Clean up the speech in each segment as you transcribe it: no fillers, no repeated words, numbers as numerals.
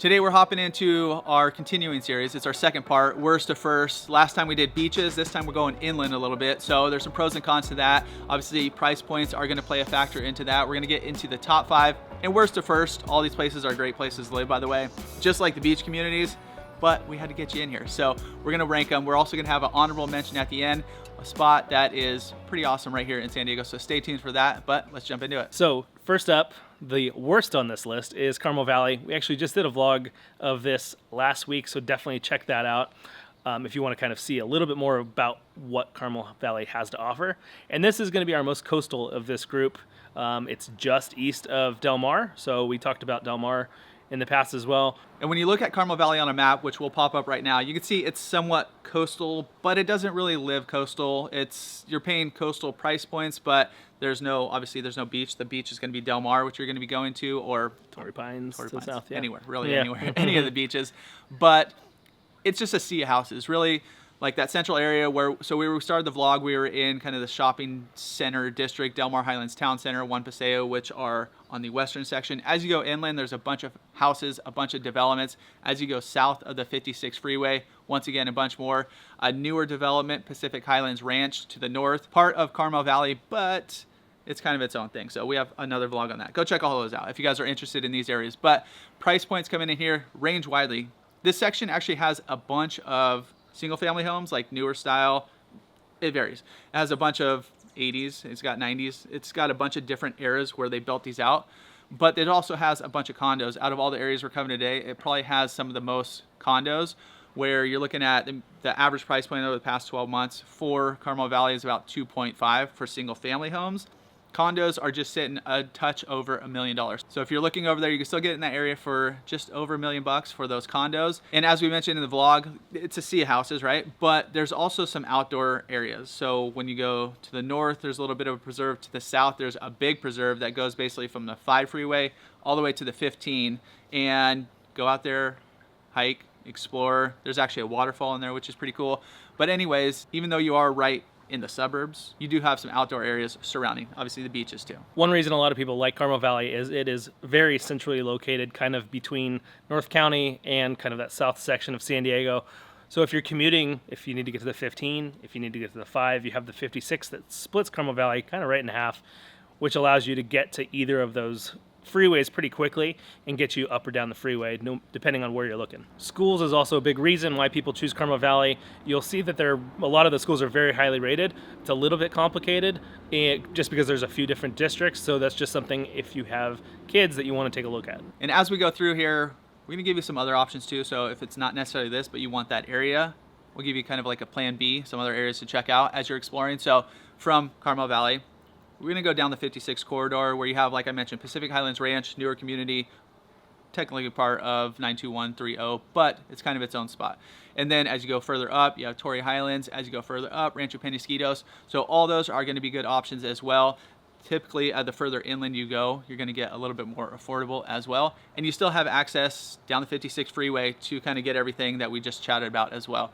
Today we're hopping into our continuing series. It's our second part, worst to first. Last time we did beaches, this time we're going inland a little bit. So there's some pros and cons to that. Obviously price points are gonna play a factor into that. We're gonna get into the top 5 and worst to first. All these places are great places to live, by the way, just like the beach communities, but we had to get you in here. So we're gonna rank them. We're also gonna have an honorable mention at the end, a spot that is pretty awesome right here in San Diego. So stay tuned for that, but let's jump into it. So first up, the worst on this list is Carmel Valley. We actually just did a vlog of this last week, so definitely check that out if you want to kind of see a little bit more about what Carmel Valley has to offer. And this is going to be our most coastal of this group. It's just east of Del Mar, so we talked about Del Mar in the past as well. And when you look at Carmel Valley on a map, which will pop up right now, you can see it's somewhat coastal, but it doesn't really live coastal. You're paying coastal price points, but obviously there's no beach. The beach is going to be Del Mar, which you're going to be going to, or Torrey Pines to the south, yeah. Anywhere, anywhere, any of the beaches. But it's just a sea of houses, really. Like that central area we started the vlog, we were in kind of the shopping center district, Del Mar Highlands Town Center, One Paseo, which are on the western section. As you go inland, there's a bunch of houses, a bunch of developments. As you go south of the 56 freeway, once again, a bunch more. A newer development, Pacific Highlands Ranch to the north, part of Carmel Valley, but it's kind of its own thing. So we have another vlog on that. Go check all those out if you guys are interested in these areas. But price points coming in here range widely. This section actually has a bunch of single family homes, like newer style. It varies. It has a bunch of 80s, it's got 90s, it's got a bunch of different eras where they built these out, but it also has a bunch of condos. Out of all the areas we're covering today, it probably has some of the most condos, where you're looking at the average price point over the past 12 months for Carmel Valley is about 2.5 for single family homes. Condos are just sitting a touch over $1 million. So if you're looking over there, you can still get in that area for just over $1 million for those condos. And as we mentioned in the vlog, it's a sea of houses, right? But there's also some outdoor areas. So when you go to the north, there's a little bit of a preserve. To the south, there's a big preserve that goes basically from the 5 freeway all the way to the 15. And go out there, hike, explore. There's actually a waterfall in there, which is pretty cool. But anyways, even though you are right in the suburbs, you do have some outdoor areas surrounding, obviously the beaches too. One reason a lot of people like Carmel Valley is it is very centrally located, kind of between North County and kind of that south section of San Diego. So if you're commuting, if you need to get to the 15, if you need to get to the 5, you have the 56 that splits Carmel Valley kind of right in half, which allows you to get to either of those freeways pretty quickly and get you up or down the freeway, depending on where you're looking. Schools is also a big reason why people choose Carmel Valley. You'll see that a lot of the schools are very highly rated. It's a little bit complicated just because there's a few different districts, so that's just something if you have kids that you want to take a look at. And as we go through here, we're gonna give you some other options too. So if it's not necessarily this, but you want that area, we'll give you kind of like a plan B, some other areas to check out as you're exploring. So from Carmel Valley, we're gonna go down the 56 corridor where you have, like I mentioned, Pacific Highlands Ranch, newer community, technically part of 92130, but it's kind of its own spot. And then as you go further up, you have Torrey Highlands. As you go further up, Rancho Penasquitos. So all those are gonna be good options as well. Typically, the further inland you go, you're gonna get a little bit more affordable as well. And you still have access down the 56 freeway to kind of get everything that we just chatted about as well.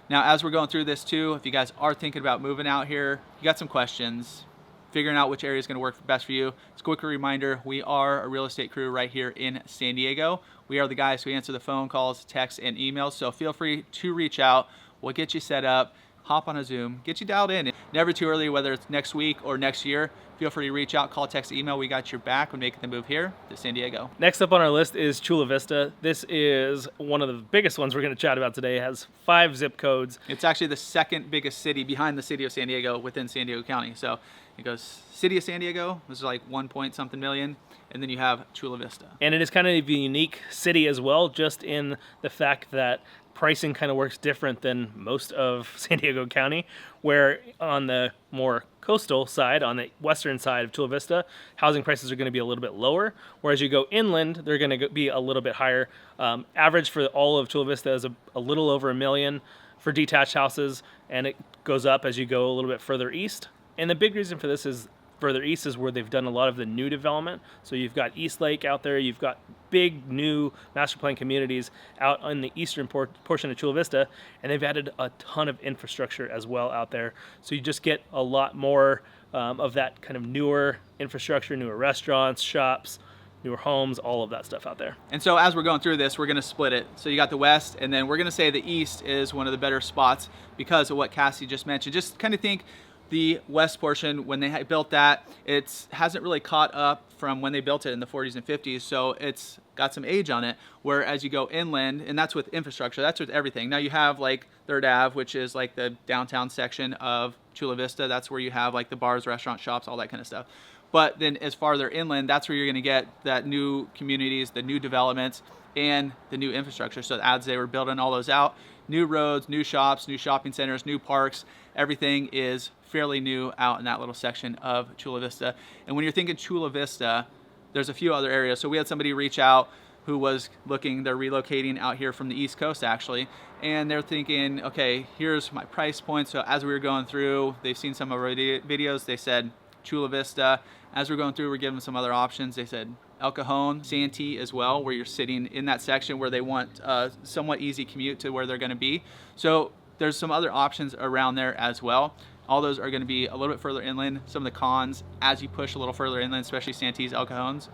Now, as we're going through this too, if you guys are thinking about moving out here, you got some questions, figuring out which area is going to work best for you. It's a quick reminder, we are a real estate crew right here in San Diego. We are the guys who answer the phone calls, texts, and emails, so feel free to reach out. We'll get you set up, hop on a Zoom, get you dialed in. Never too early, whether it's next week or next year. Feel free to reach out, call, text, email. We got your back when making the move here to San Diego. Next up on our list is Chula Vista. This is one of the biggest ones we're going to chat about today. It has 5 zip codes. It's actually the second biggest city behind the city of San Diego within San Diego County. So it goes City of San Diego, this is like 1 point something million, and then you have Chula Vista. And it is kind of a unique city as well, just in the fact that pricing kind of works different than most of San Diego County, where on the more coastal side, on the western side of Chula Vista, housing prices are going to be a little bit lower, whereas you go inland, they're going to be a little bit higher. Average for all of Chula Vista is a little over $1 million for detached houses, and it goes up as you go a little bit further east. And the big reason for this is further east is where they've done a lot of the new development. So you've got East Lake out there, you've got big new master plan communities out in the eastern portion of Chula Vista, and they've added a ton of infrastructure as well out there. So you just get a lot more of that kind of newer infrastructure, newer restaurants, shops, newer homes, all of that stuff out there. And so as we're going through this, we're going to split it. So you got the west, and then we're going to say the east is one of the better spots because of what Cassie just mentioned. Just kind of think the west portion, when they built that, it hasn't really caught up from when they built it in the 40s and 50s. So it's got some age on it. Whereas you go inland, and that's with infrastructure, that's with everything. Now you have like 3rd Ave, which is like the downtown section of Chula Vista. That's where you have like the bars, restaurants, shops, all that kind of stuff. But then as farther inland, that's where you're going to get that new communities, the new developments, and the new infrastructure. So as they were building all those out, new roads, new shops, new shopping centers, new parks, everything is fairly new out in that little section of Chula Vista. And when you're thinking Chula Vista, there's a few other areas. So we had somebody reach out who was looking, they're relocating out here from the East Coast actually, and they're thinking, okay, here's my price point. So as we were going through, they've seen some of our videos, they said Chula Vista. As we're going through, we're giving them some other options. They said El Cajon, Santee as well, where you're sitting in that section where they want a somewhat easy commute to where they're going to be. So there's some other options around there as well. All those are going to be a little bit further inland. Some of the cons, as you push a little further inland, especially Santee's, El Cajon's,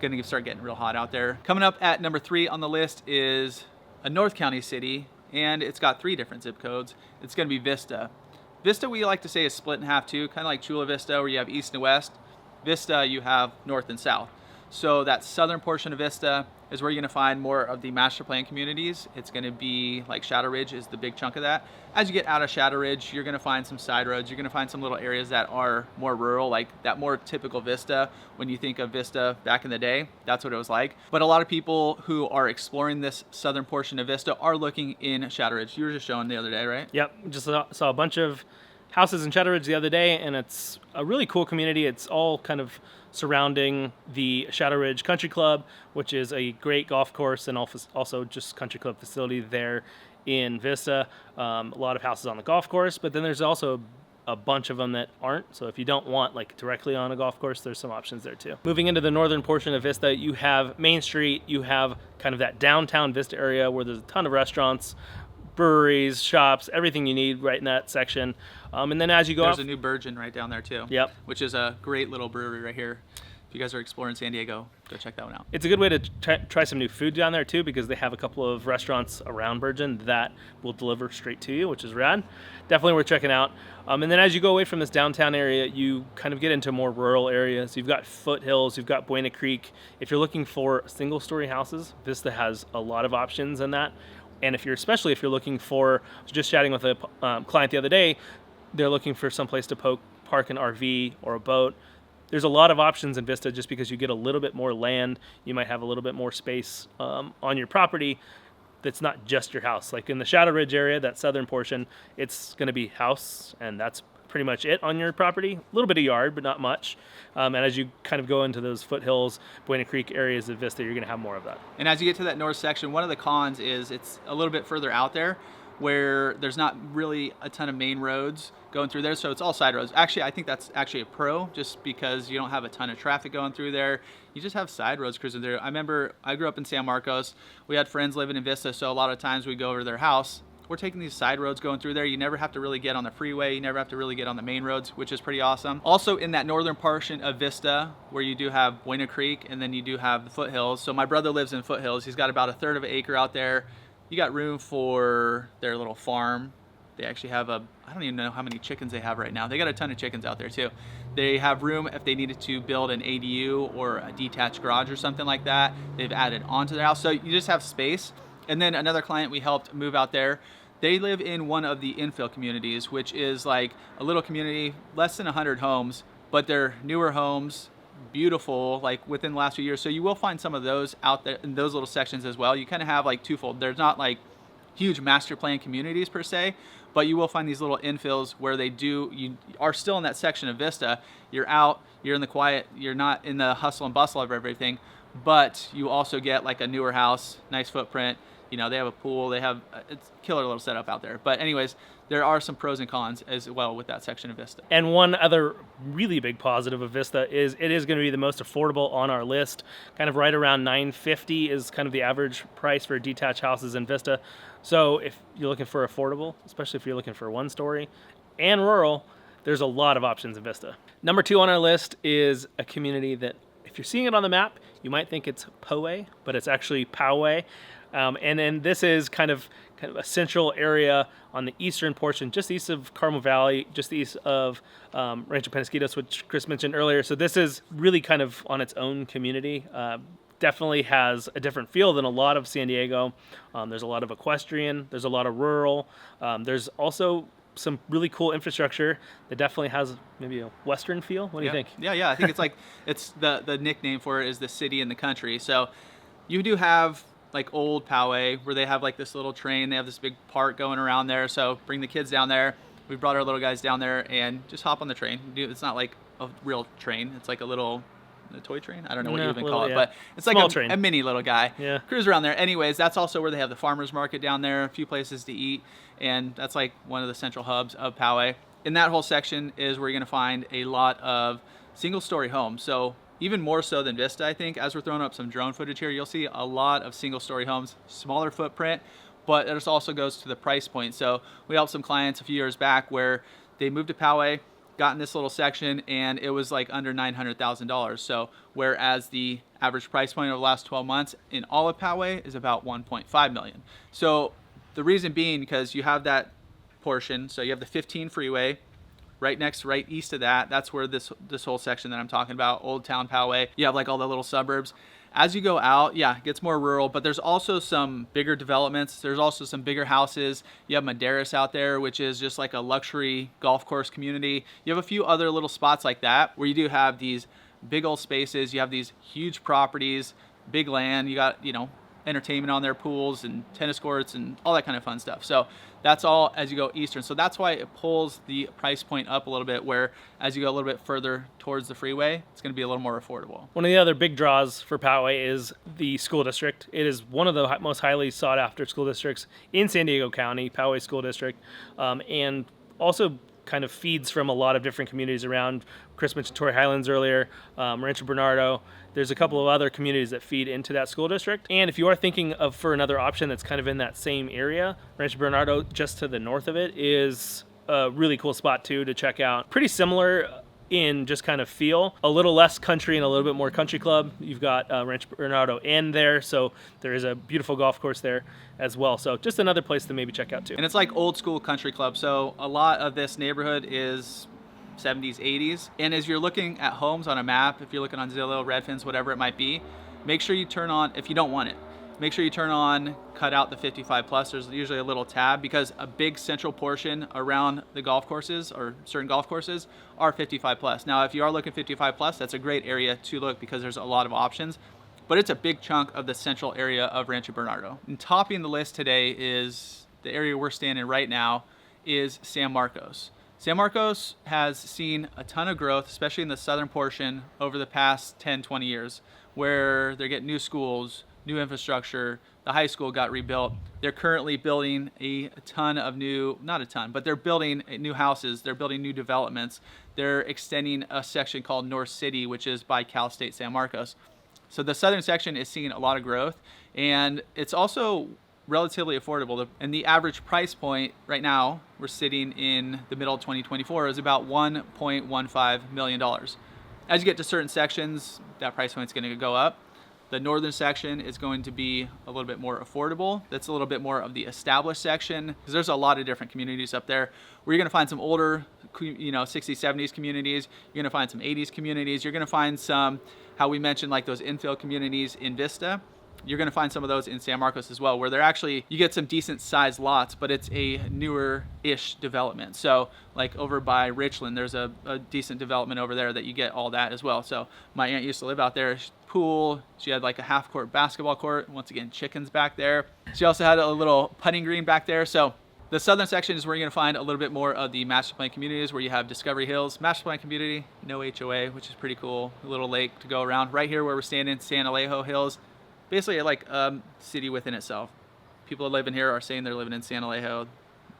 going to start getting real hot out there. Coming up at number 3 on the list is a North County city, and it's got 3 different zip codes. It's going to be Vista. Vista, we like to say, is split in half too, kind of like Chula Vista, where you have east and west. Vista, you have north and south. So that southern portion of Vista is where you're going to find more of the master plan communities. It's going to be like Shadow Ridge is the big chunk of that. As you get out of Shadow Ridge, you're going to find some side roads. You're going to find some little areas that are more rural, like that more typical Vista. When you think of Vista back in the day, that's what it was like. But a lot of people who are exploring this southern portion of Vista are looking in Shadow Ridge. You were just showing the other day, right? Yep, just saw a bunch of houses in Shadow Ridge the other day, and it's a really cool community. It's all kind of surrounding the Shadow Ridge Country Club, which is a great golf course and also just country club facility there in Vista. A lot of houses on the golf course, but then there's also a bunch of them that aren't. So if you don't want like directly on a golf course, there's some options there too. Moving into the northern portion of Vista, you have Main Street, you have kind of that downtown Vista area where there's a ton of restaurants, breweries, shops, everything you need right in that section. And then as you go There's a new Virgin right down there too. Yep. Which is a great little brewery right here. If you guys are exploring San Diego, go check that one out. It's a good way to try some new food down there too, because they have a couple of restaurants around Virgin that will deliver straight to you, which is rad. Definitely worth checking out. And then as you go away from this downtown area, you kind of get into more rural areas. You've got foothills, you've got Buena Creek. If you're looking for single-story houses, Vista has a lot of options in that. And especially if you're looking for, I was just chatting with a client the other day, they're looking for someplace to park an RV or a boat. There's a lot of options in Vista just because you get a little bit more land. You might have a little bit more space on your property that's not just your house. Like in the Shadow Ridge area, that southern portion, it's going to be house, and that's pretty much it on your property. A little bit of yard, but not much. And as you kind of go into those foothills, Buena Creek areas of Vista, you're going to have more of that. And as you get to that north section, one of the cons is it's a little bit further out there where there's not really a ton of main roads going through there, so it's all side roads. Actually, I think that's actually a pro, just because you don't have a ton of traffic going through there. You just have side roads cruising through. I remember I grew up in San Marcos. We had friends living in Vista, so a lot of times we'd go over to their house. We're taking these side roads going through there. You never have to really get on the freeway. You never have to really get on the main roads, which is pretty awesome. Also in that northern portion of Vista, where you do have Buena Creek and then you do have the foothills. So my brother lives in foothills. He's got about 1/3 of an acre out there. You got room for their little farm. They actually have I don't even know how many chickens they have right now. They got a ton of chickens out there too. They have room if they needed to build an ADU or a detached garage or something like that. They've added onto their house. So you just have space. And then another client we helped move out there, they live in one of the infill communities, which is like a little community, less than 100 homes, but they're newer homes, beautiful, like within the last few years. So you will find some of those out there in those little sections as well. You kind of have like twofold. There's not like huge master plan communities per se, but you will find these little infills where you are still in that section of Vista. You're out, you're in the quiet, you're not in the hustle and bustle of everything, but you also get like a newer house, nice footprint. You know, they have a pool, they have it's killer little setup out there. But anyways, there are some pros and cons as well with that section of Vista. And one other really big positive of Vista is it is going to be the most affordable on our list. Kind of right around $950 is kind of the average price for detached houses in Vista. So if you're looking for affordable, especially if you're looking for one story and rural, there's a lot of options in Vista. Number 2 on our list is a community that if if you're seeing it on the map, you might think it's Poway, but it's actually Poway. And then this is kind of a central area on the eastern portion, just east of Carmel Valley, just east of Rancho Penasquitos, which Chris mentioned earlier. So this is really kind of on its own community. Definitely has a different feel than a lot of San Diego. There's a lot of equestrian, there's a lot of rural. There's also some really cool infrastructure that definitely has maybe a Western feel. What do you think? Yeah. I think it's like, it's the nickname for it is the city in the country. So you do have like old Poway where they have like this little train. They have this big park going around there. So bring the kids down there. We brought our little guys down there and just hop on the train. It's not like a real train. It's like a toy train? I don't know what you even call it, but it's like a mini little guy. Yeah. Cruise around there. Anyways, that's also where they have the farmers market down there, a few places to eat, and that's like one of the central hubs of Poway. In that whole section is where you're going to find a lot of single-story homes. So even more so than Vista, I think, as we're throwing up some drone footage here, you'll see a lot of single-story homes, smaller footprint, but it also goes to the price point. So we helped some clients a few years back where they moved to Poway, got in this little section, and it was like under $900,000. So whereas the average price point over the last 12 months in all of Poway is about 1.5 million. So the reason being because you have that portion, so you have the 15 freeway right east of that. That's where this whole section that I'm talking about, Old Town Poway. You have like all the little suburbs. As you go out, it gets more rural, but there's also some bigger developments. There's also some bigger houses. You have Madeiras out there, which is just like a luxury golf course community. You have a few other little spots like that where you do have these big old spaces. You have these huge properties, big land. You got, entertainment on their pools and tennis courts and all that kind of fun stuff. So that's all as you go eastern. So that's why it pulls the price point up a little bit, where as you go a little bit further towards the freeway, it's going to be a little more affordable. One of the other big draws for Poway is the school district. It is one of the most highly sought after school districts in San Diego County, Poway School District, and also kind of feeds from a lot of different communities around. Chris mentioned Torrey Highlands earlier, Rancho Bernardo. There's a couple of other communities that feed into that school district. And if you are thinking of for another option that's kind of in that same area, Rancho Bernardo, just to the north of it, is a really cool spot too to check out. Pretty similar in just kind of feel, a little less country and a little bit more country club. You've got Rancho Bernardo Inn there, so there is a beautiful golf course there as well. So just another place to maybe check out too. And it's like old school country club. So a lot of this neighborhood is 70s, 80s. And as you're looking at homes on a map, if you're looking on Zillow, Redfins, whatever it might be, make sure you turn on, if you don't want it, make sure you turn on, cut out the 55 plus. There's usually a little tab because a big central portion around the golf courses or certain golf courses are 55 plus. Now, if you are looking 55 plus, that's a great area to look because there's a lot of options, but it's a big chunk of the central area of Rancho Bernardo. And topping the list today is the area we're standing right now is San Marcos. San Marcos has seen a ton of growth, especially in the southern portion over the past 10, 20 years, where they're getting new schools, new infrastructure. The high school got rebuilt. They're currently building a ton of not a ton, but they're building new houses. They're building new developments. They're extending a section called North City, which is by Cal State San Marcos. So the southern section is seeing a lot of growth, and it's also relatively affordable. And the average price point right now, we're sitting in the middle of 2024, is about $1.15 million. As you get to certain sections, that price point's going to go up. The northern section is going to be a little bit more affordable. That's a little bit more of the established section, because there's a lot of different communities up there where you're going to find some older, 60s, 70s communities. You're going to find some 80s communities. You're going to find some, how we mentioned, like those infill communities in Vista. You're going to find some of those in San Marcos as well, where they're actually, you get some decent sized lots, but it's a newer-ish development. So like over by Richland, there's a decent development over there that you get all that as well. So my aunt used to live out there. Pool, she had like a half-court basketball court. Once again, chickens back there. She also had a little putting green back there. So the southern section is where you're going to find a little bit more of the master plan communities, where you have Discovery Hills, master plan community, no HOA, which is pretty cool. A little lake to go around. Right here where we're standing, San Alejo Hills. Basically like a city within itself. People that live in here are saying they're living in San Alejo,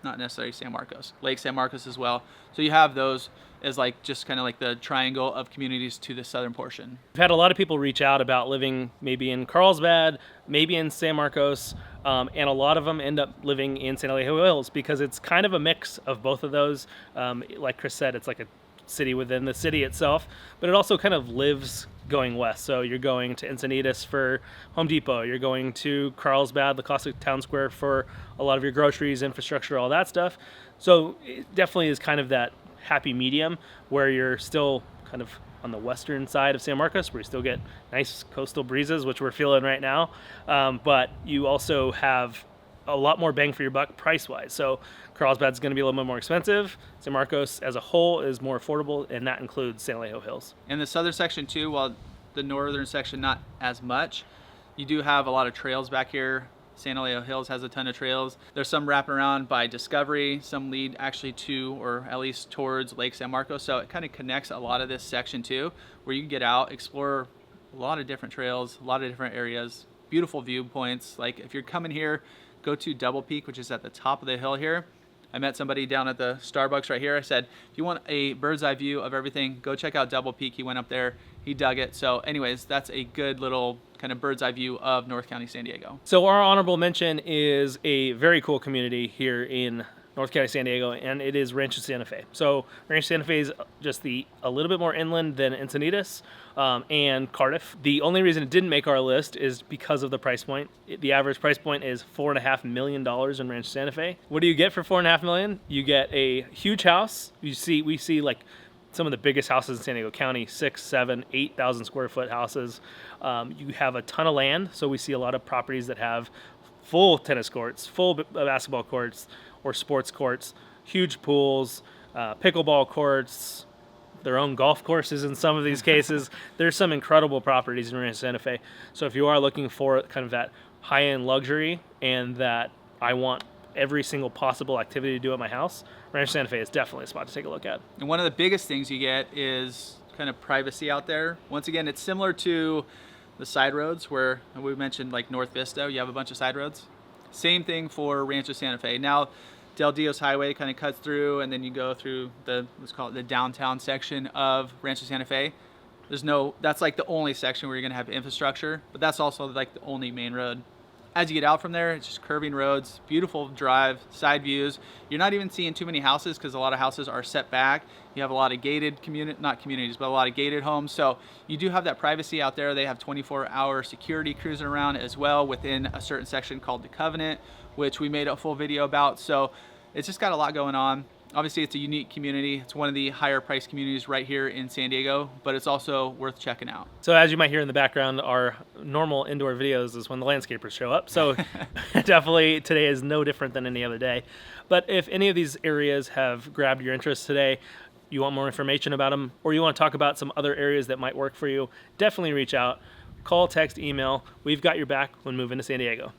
not necessarily San Marcos. Lake San Marcos as well. So you have those as like just kind of like the triangle of communities to the southern portion. We've had a lot of people reach out about living maybe in Carlsbad, maybe in San Marcos, and a lot of them end up living in San Alejo Hills because it's kind of a mix of both of those. Like Chris said, it's like a city within the city itself, but it also kind of lives going west. So you're going to Encinitas for Home Depot, you're going to Carlsbad, the classic town square, for a lot of your groceries, infrastructure, all that stuff. So it definitely is kind of that happy medium where you're still kind of on the western side of San Marcos, where you still get nice coastal breezes, which we're feeling right now, but you also have a lot more bang for your buck price-wise. So Carlsbad's going to be a little bit more expensive. San Marcos as a whole is more affordable, and that includes San Alejo Hills. In the southern section too, while the northern section not as much, you do have a lot of trails back here. San Alejo Hills has a ton of trails. There's some wrapping around by Discovery, some lead actually to, or at least towards, Lake San Marcos. So it kind of connects a lot of this section too, where you can get out, explore a lot of different trails, a lot of different areas, beautiful viewpoints. Like if you're coming here, go to Double Peak, which is at the top of the hill here. I met somebody down at the Starbucks right here. I said, if you want a bird's eye view of everything, go check out Double Peak. He went up there, he dug it. So anyways, that's a good little kind of bird's eye view of North County, San Diego. So our honorable mention is a very cool community here in North County, San Diego, and it is Rancho Santa Fe. So Rancho Santa Fe is just a little bit more inland than Encinitas and Cardiff. The only reason it didn't make our list is because of the price point. The average price point is $4.5 million in Rancho Santa Fe. What do you get for $4.5 million? You get a huge house. We see like some of the biggest houses in San Diego County, 6, 7, 8,000 square foot houses. You have a ton of land, so we see a lot of properties that have full tennis courts, full basketball courts, or sports courts, huge pools, pickleball courts, their own golf courses in some of these cases. There's some incredible properties in Rancho Santa Fe. So if you are looking for kind of that high-end luxury and that I want every single possible activity to do at my house, Rancho Santa Fe is definitely a spot to take a look at. And one of the biggest things you get is kind of privacy out there. Once again, it's similar to the side roads where we mentioned like North Vista, you have a bunch of side roads. Same thing for Rancho Santa Fe. Now, Del Dios Highway kind of cuts through, and then you go through let's call it the downtown section of Rancho Santa Fe. That's like the only section where you're gonna have infrastructure, but that's also like the only main road. As you get out from there, it's just curving roads, beautiful drive, side views. You're not even seeing too many houses because a lot of houses are set back. You have a lot of gated not communities, but a lot of gated homes. So you do have that privacy out there. They have 24-hour security cruising around as well within a certain section called the Covenant, which we made a full video about. So it's just got a lot going on. Obviously, it's a unique community. It's one of the higher priced communities right here in San Diego, but it's also worth checking out. So as you might hear in the background, our normal indoor videos is when the landscapers show up. So definitely today is no different than any other day. But if any of these areas have grabbed your interest today, you want more information about them, or you want to talk about some other areas that might work for you, definitely reach out. Call, text, email. We've got your back when moving to San Diego.